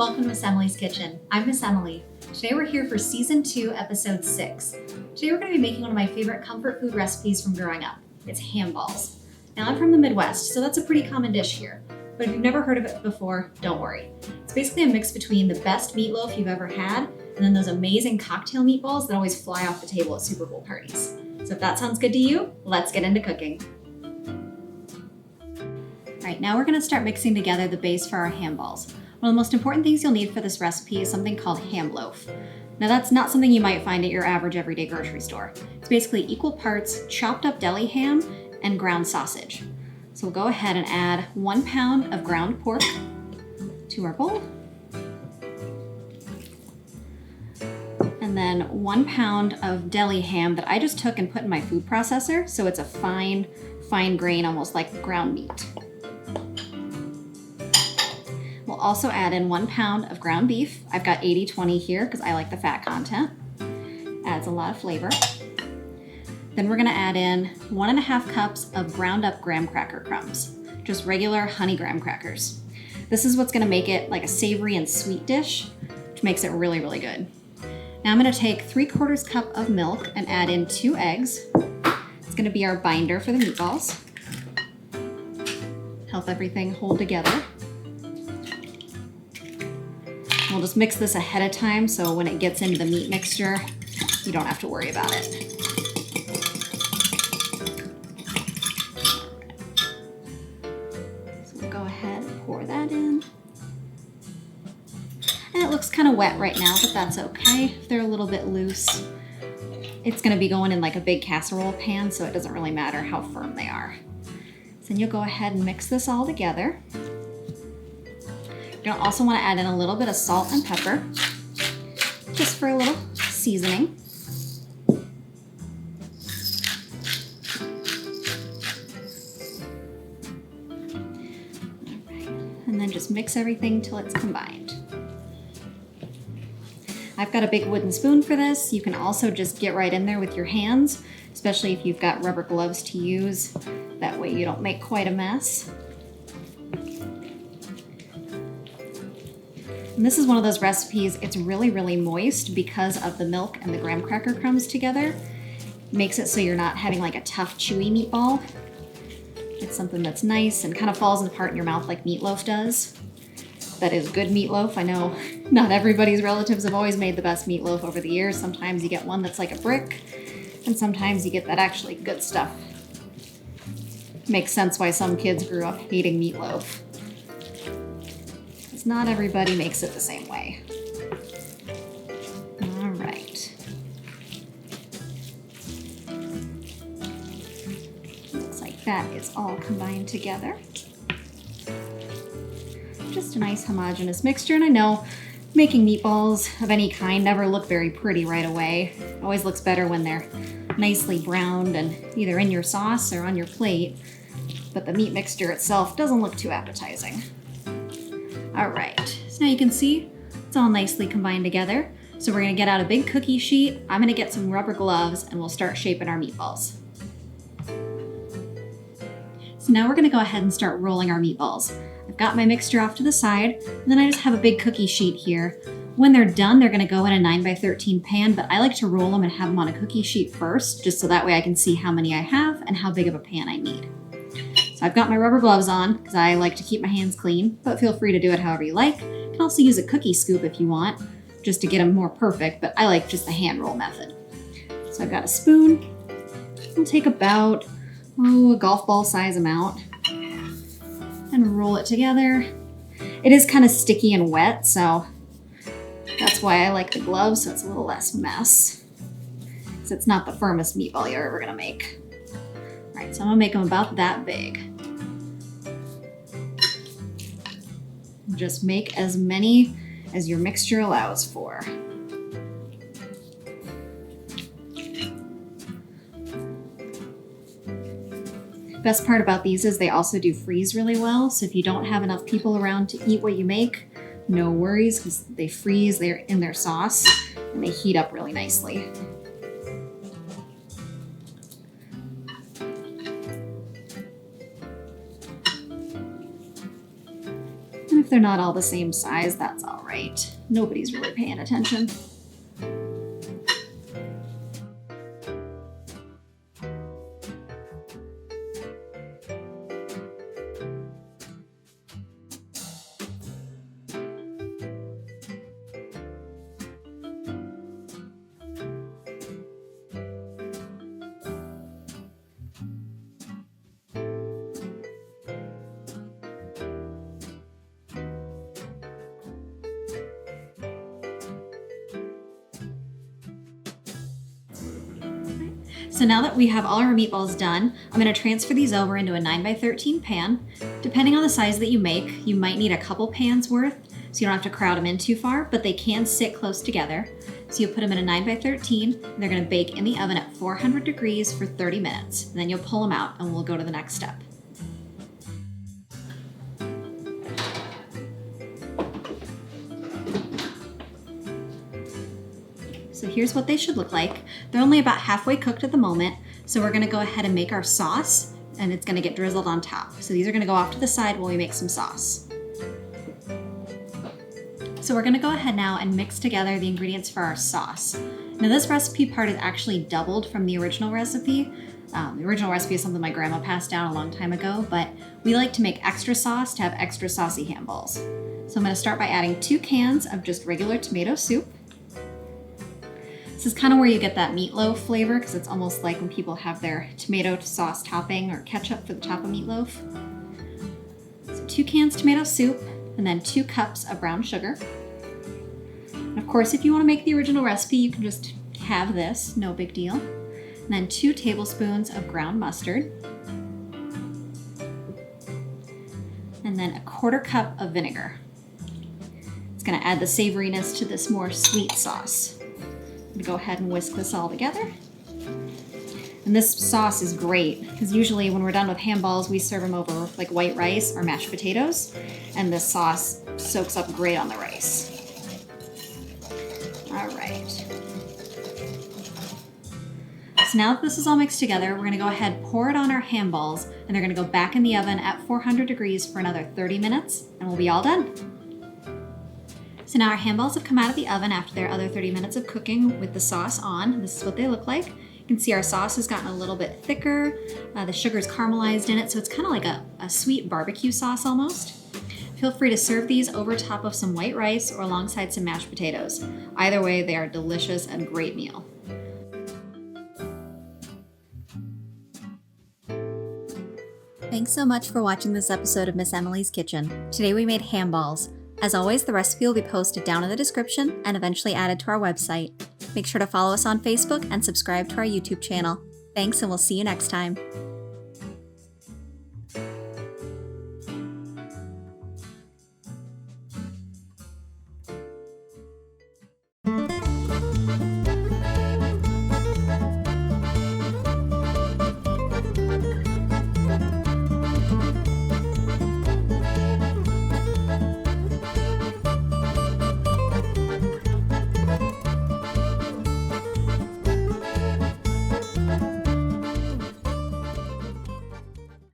welcome to Miss Emily's Kitchen. I'm Miss Emily. Today we're here for Season 2, Episode 6. Today we're going to be making one of my favorite comfort food recipes from growing up. It's ham balls. Now I'm from the Midwest, so that's a pretty common dish here. But if you've never heard of it before, don't worry. It's basically a mix between the best meatloaf you've ever had and then those amazing cocktail meatballs that always fly off the table at Super Bowl parties. So if that sounds good to you, let's get into cooking. All right, now we're going to start mixing together the base for our ham balls. One of the most important things you'll need for this recipe is something called ham loaf. Now that's not something you might find at your average everyday grocery store. It's basically equal parts chopped up deli ham and ground sausage. So we'll go ahead and add 1 pound of ground pork to our bowl. And then 1 pound of deli ham that I just took and put in my food processor, so it's a fine grain, almost like ground meat. We'll also add in 1 pound of ground beef. I've got 80-20 here because I like the fat content. Adds a lot of flavor. Then we're gonna add in 1.5 cups of ground up graham cracker crumbs, just regular honey graham crackers. This is what's gonna make it like a savory and sweet dish, which makes it really, really good. Now I'm gonna take 3/4 cup of milk and add in 2 eggs. It's gonna be our binder for the meatballs. Help everything hold together. We'll just mix this ahead of time so when it gets into the meat mixture, you don't have to worry about it. So we'll go ahead and pour that in. And it looks kind of wet right now, but that's okay. If they're a little bit loose, it's gonna be going in like a big casserole pan, so it doesn't really matter how firm they are. So then you'll go ahead and mix this all together. You're gonna also want to add in a little bit of salt and pepper, just for a little seasoning. Alright, and then just mix everything till it's combined. I've got a big wooden spoon for this. You can also just get right in there with your hands, especially if you've got rubber gloves to use. That way you don't make quite a mess. And this is one of those recipes, it's really, really moist because of the milk and the graham cracker crumbs together. Makes it so you're not having like a tough, chewy meatball. It's something that's nice and kind of falls apart in your mouth like meatloaf does. That is good meatloaf. I know not everybody's relatives have always made the best meatloaf over the years. Sometimes you get one that's like a brick, and sometimes you get that actually good stuff. Makes sense why some kids grew up hating meatloaf. Not everybody makes it the same way. All right. Looks like that is all combined together. Just a nice homogeneous mixture. And I know making meatballs of any kind never look very pretty right away. It always looks better when they're nicely browned and either in your sauce or on your plate. But the meat mixture itself doesn't look too appetizing. All right, so now you can see it's all nicely combined together. So we're gonna get out a big cookie sheet. I'm gonna get some rubber gloves and we'll start shaping our meatballs. So now we're gonna go ahead and start rolling our meatballs. I've got my mixture off to the side, and then I just have a big cookie sheet here. When they're done, they're gonna go in a 9x13 pan, but I like to roll them and have them on a cookie sheet first, just so that way I can see how many I have and how big of a pan I need. So I've got my rubber gloves on because I like to keep my hands clean, but feel free to do it however you like. You can also use a cookie scoop if you want, just to get them more perfect, but I like just the hand roll method. So I've got a spoon. I'll take about, a golf ball size amount and roll it together. It is kind of sticky and wet, so that's why I like the gloves, so it's a little less mess. So it's not the firmest meatball you're ever gonna make. All right, so I'm gonna make them about that big. Just make as many as your mixture allows for. Best part about these is they also do freeze really well, so if you don't have enough people around to eat what you make, no worries, because they freeze, they're in their sauce, and they heat up really nicely. If they're not all the same size, that's all right. Nobody's really paying attention. So now that we have all our meatballs done, I'm going to transfer these over into a 9x13 pan. Depending on the size that you make, you might need a couple pans worth, so you don't have to crowd them in too far, but they can sit close together. So you'll put them in a 9x13, and they're going to bake in the oven at 400 degrees for 30 minutes. And then you'll pull them out and we'll go to the next step. So here's what they should look like. They're only about halfway cooked at the moment, so we're gonna go ahead and make our sauce, and it's gonna get drizzled on top. So these are gonna go off to the side while we make some sauce. So we're gonna go ahead now and mix together the ingredients for our sauce. Now this recipe part is actually doubled from the original recipe. The original recipe is something my grandma passed down a long time ago, but we like to make extra sauce to have extra saucy ham balls. So I'm gonna start by adding 2 cans of just regular tomato soup. This is kind of where you get that meatloaf flavor, because it's almost like when people have their tomato sauce topping or ketchup for the top of meatloaf. So 2 cans tomato soup, and then 2 cups of brown sugar. And of course, if you want to make the original recipe, you can just have this, no big deal. And then 2 tablespoons of ground mustard. And then a 1/4 cup of vinegar. It's going to add the savoriness to this more sweet sauce. I'm gonna go ahead and whisk this all together. And this sauce is great because usually when we're done with ham balls, we serve them over like white rice or mashed potatoes, and this sauce soaks up great on the rice. All right. So now that this is all mixed together, we're gonna go ahead and pour it on our ham balls, and they're gonna go back in the oven at 400 degrees for another 30 minutes, and we'll be all done. So now our ham balls have come out of the oven after their other 30 minutes of cooking with the sauce on. This is what they look like. You can see our sauce has gotten a little bit thicker. The sugar's caramelized in it, so it's kind of like a sweet barbecue sauce almost. Feel free to serve these over top of some white rice or alongside some mashed potatoes. Either way, they are delicious and great meal. Thanks so much for watching this episode of Miss Emily's Kitchen. Today we made ham balls. As always, the recipe will be posted down in the description and eventually added to our website. Make sure to follow us on Facebook and subscribe to our YouTube channel. Thanks, and we'll see you next time.